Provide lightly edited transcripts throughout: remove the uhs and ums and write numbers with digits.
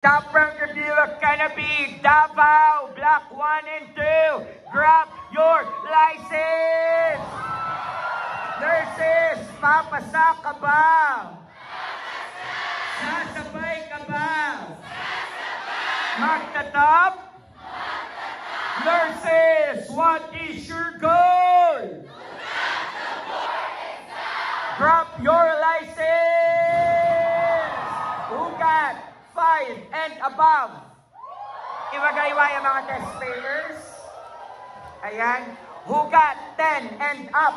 Top rank review of Canopy, Davao, Block 1 and 2. Grab your license! Nurses, papasa ka ba? Sasabay ka ba? Magtatap? Nurses, what is your goal? Grab your license! Ugat 5 and above. Iwagaywa yung mga test failures. Ayan. Hugat 10 and up.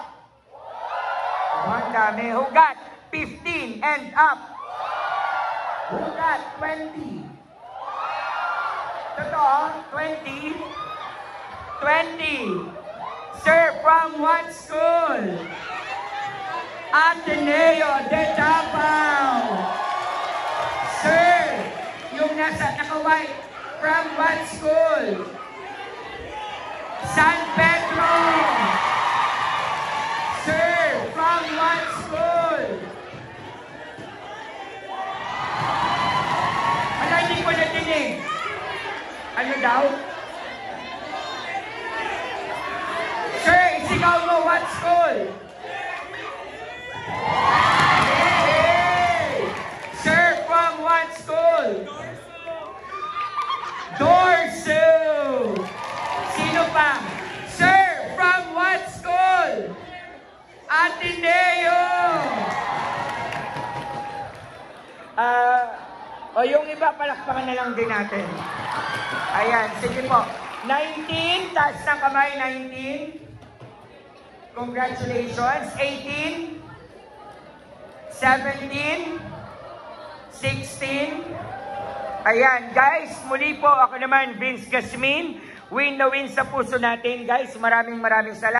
Ang dami. Hugat 15 and up. Hugat 20. Totoo? 20? 20. Sir, from what school? Ateneo de Davao. Sir, yung nasa naka-white, from what school? San Pedro. Sir, from what school? Ano, hindi ko natinig? Ano daw? Sir, isigaw mo, what school? Sir, from what school? Dorso. Sino pa? Sir, from what school? Ateneo. Yung iba, palakpakan na lang din natin. Ayan, sige po. 19, taas ng kamay, 19. Congratulations. 18. 17. 16. Ayan, guys, muli po ako naman, Vince Gasmin. Win na win sa puso natin, guys. Maraming salamat.